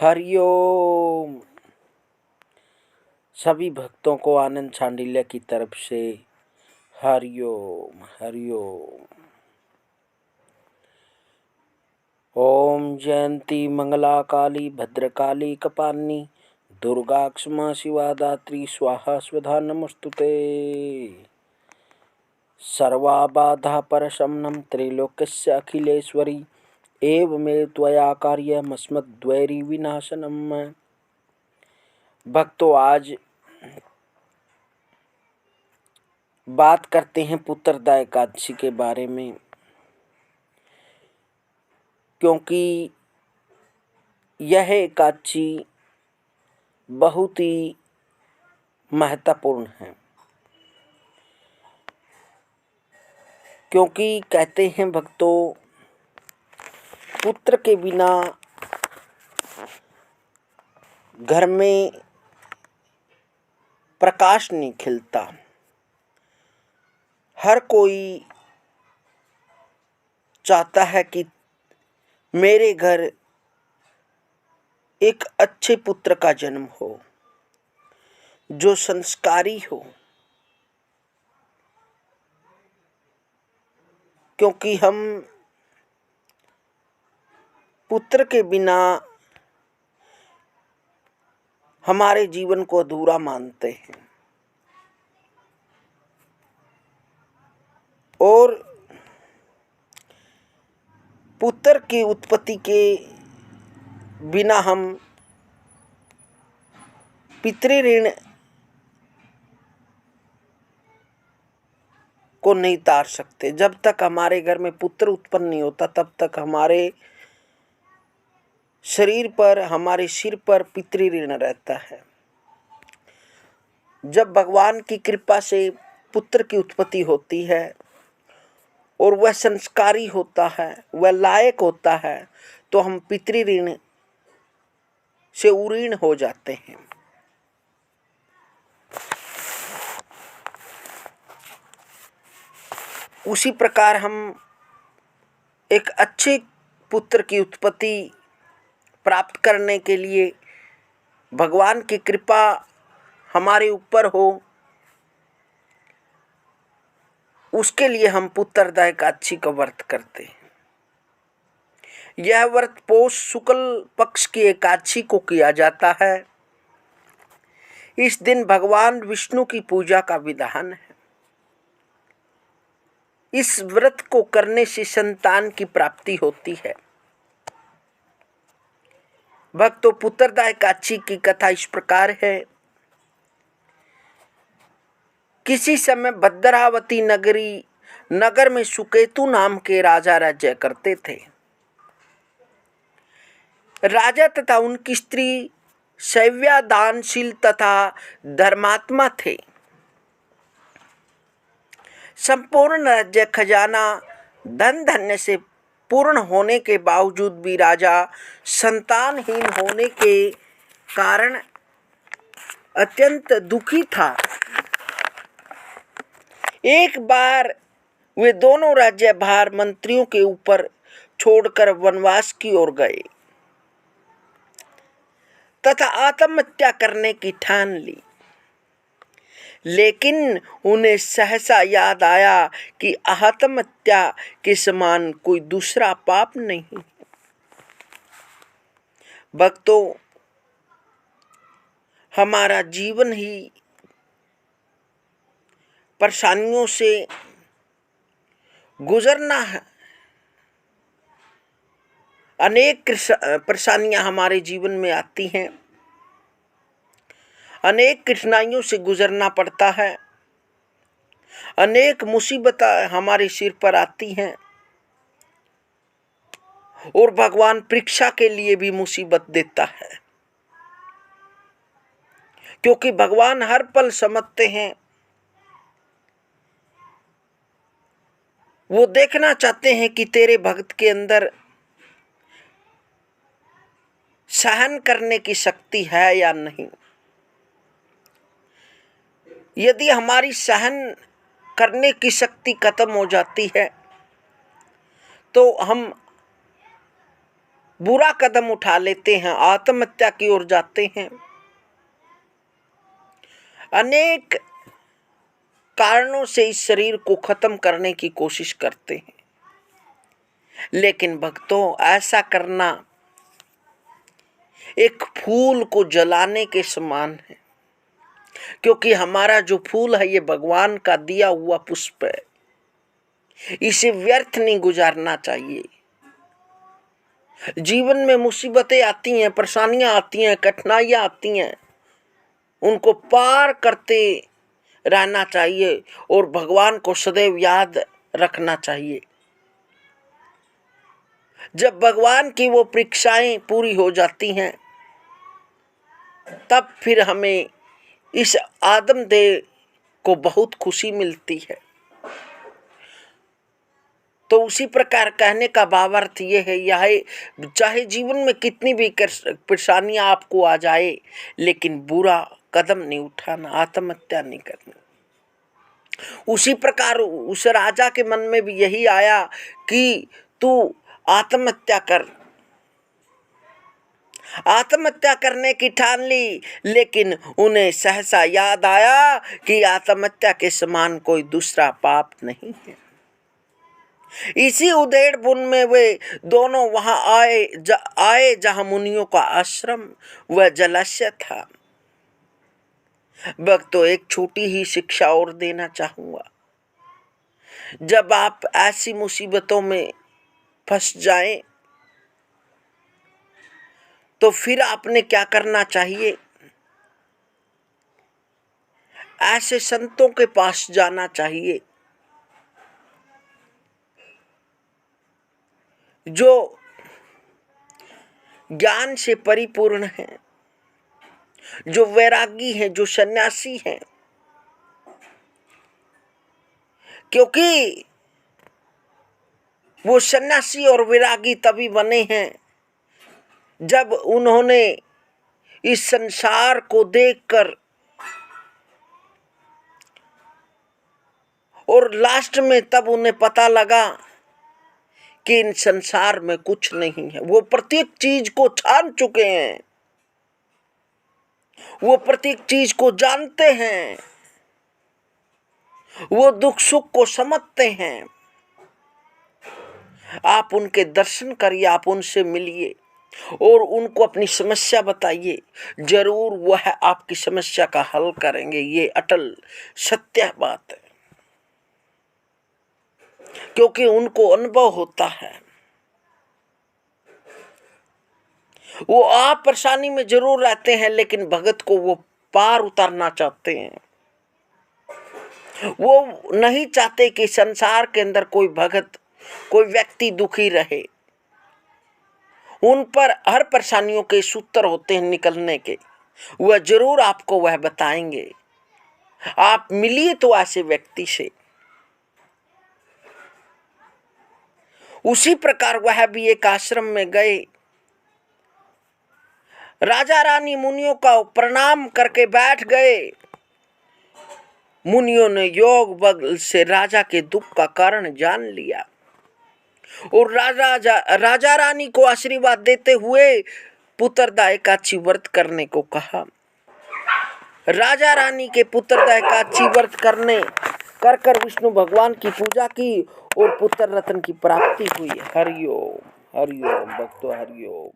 हरिओम। सभी भक्तों को आनंद शांडिल्य की तरफ से हरिओम हरिओम। ओम जयंती मंगला काली भद्रकाली कपालिनी दुर्गा क्षमा शिवा दात्री स्वाहा स्वधा नमस्तुते। सर्वाबाधा परशमनं त्रैलोक्यस्य अखिलेश्वरी एवमेव त्वया कार्यमस्मद्वैरी विनाशनम्। भक्तों, आज बात करते हैं पुत्रदा एकादशी के बारे में, क्योंकि यह एकादशी बहुत ही महत्वपूर्ण है। क्योंकि कहते हैं भक्तों, पुत्र के बिना घर में प्रकाश नहीं खिलता। हर कोई चाहता है कि मेरे घर एक अच्छे पुत्र का जन्म हो, जो संस्कारी हो। क्योंकि हम पुत्र के बिना हमारे जीवन को अधूरा मानते हैं। और पुत्र की उत्पत्ति के बिना हम पितृऋण को नहीं तार सकते। जब तक हमारे घर में पुत्र उत्पन्न नहीं होता, तब तक हमारे शरीर पर, हमारे सिर पर पितृऋण रहता है। जब भगवान की कृपा से पुत्र की उत्पत्ति होती है और वह संस्कारी होता है, वह लायक होता है, तो हम पितृऋण से उऋण हो जाते हैं। उसी प्रकार हम एक अच्छे पुत्र की उत्पत्ति प्राप्त करने के लिए, भगवान की कृपा हमारे ऊपर हो, उसके लिए हम पुत्रदा एकादशी का व्रत करते हैं। यह व्रत पौष शुक्ल पक्ष की एकादशी को किया जाता है। इस दिन भगवान विष्णु की पूजा का विधान है। इस व्रत को करने से संतान की प्राप्ति होती है। भक्तों, पुत्रदा एकादशी की कथा इस प्रकार है। किसी समय भद्रावती नगर में सुकेतु नाम के राजा राज्य करते थे। राजा तथा उनकी स्त्री शैव्या दानशील तथा धर्मात्मा थे। संपूर्ण राज्य खजाना धन धान्य से पूर्ण होने के बावजूद भी राजा संतानहीन होने के कारण अत्यंत दुखी था। एक बार वे दोनों राज्यभार मंत्रियों के ऊपर छोड़कर वनवास की ओर गए तथा आत्महत्या करने की ठान ली। लेकिन उन्हें सहसा याद आया कि आत्महत्या के समान कोई दूसरा पाप नहीं। भक्तों, हमारा जीवन ही परेशानियों से गुजरना है। अनेक परेशानियां हमारे जीवन में आती हैं, अनेक कठिनाइयों से गुजरना पड़ता है, अनेक मुसीबतें हमारे सिर पर आती हैं। और भगवान परीक्षा के लिए भी मुसीबत देता है, क्योंकि भगवान हर पल समझते हैं। वो देखना चाहते हैं कि तेरे भक्त के अंदर सहन करने की शक्ति है या नहीं। यदि हमारी सहन करने की शक्ति खत्म हो जाती है, तो हम बुरा कदम उठा लेते हैं, आत्महत्या की ओर जाते हैं। अनेक कारणों से इस शरीर को खत्म करने की कोशिश करते हैं, लेकिन भक्तों ऐसा करना एक फूल को जलाने के समान है, क्योंकि हमारा जो फूल है ये भगवान का दिया हुआ पुष्प है, इसे व्यर्थ नहीं गुजारना चाहिए। जीवन में मुसीबतें आती हैं, परेशानियां आती हैं, कठिनाइयां आती हैं, उनको पार करते रहना चाहिए और भगवान को सदैव याद रखना चाहिए। जब भगवान की वो परीक्षाएं पूरी हो जाती हैं, तब फिर हमें इस आदमदेह को बहुत खुशी मिलती है। तो उसी प्रकार कहने का भावार्थ ये है, यह चाहे जीवन में कितनी भी परेशानियां आपको आ जाए, लेकिन बुरा कदम नहीं उठाना, आत्महत्या नहीं करनी। उसी प्रकार उस राजा के मन में भी यही आया कि तू आत्महत्या कर। आत्महत्या करने की ठान ली, लेकिन उन्हें सहसा याद आया कि आत्महत्या के समान कोई दूसरा पाप नहीं है। इसी उधेड़ बुन में वे दोनों वहां आए जहां मुनियों का आश्रम व जलाशय था। भक्तों, एक छोटी ही शिक्षा और देना चाहूंगा। जब आप ऐसी मुसीबतों में फंस जाएं, तो फिर आपने क्या करना चाहिए? ऐसे संतों के पास जाना चाहिए जो ज्ञान से परिपूर्ण हैं, जो वैरागी हैं, जो सन्यासी हैं। क्योंकि वो सन्यासी और वैरागी तभी बने हैं जब उन्होंने इस संसार को देखकर और लास्ट में तब उन्हें पता लगा कि इन संसार में कुछ नहीं है। वो प्रत्येक चीज को छान चुके हैं, वो प्रत्येक चीज को जानते हैं, वो दुख सुख को समझते हैं। आप उनके दर्शन करिए, आप उनसे मिलिए और उनको अपनी समस्या बताइए, जरूर वह आपकी समस्या का हल करेंगे। ये अटल सत्य बात है, क्योंकि उनको अनुभव होता है। वो आप परेशानी में जरूर रहते हैं, लेकिन भगत को वो पार उतारना चाहते हैं। वो नहीं चाहते कि संसार के अंदर कोई भगत, कोई व्यक्ति दुखी रहे। उन पर हर परेशानियों के सूत्र होते हैं निकलने के, वह जरूर आपको वह बताएंगे। आप मिलिए तो ऐसे व्यक्ति से। उसी प्रकार वह भी एक आश्रम में गए। राजा रानी मुनियों का प्रणाम करके बैठ गए। मुनियों ने योग बल से राजा के दुख का कारण जान लिया और राजा रानी को आशीर्वाद देते हुए पुत्रदा एकादशी व्रत करने को कहा। राजा रानी के पुत्रदा एकादशी व्रत कर विष्णु भगवान की पूजा की और पुत्र रत्न की प्राप्ति हुई। हरिओम हरिओम भक्तों, हरिओम।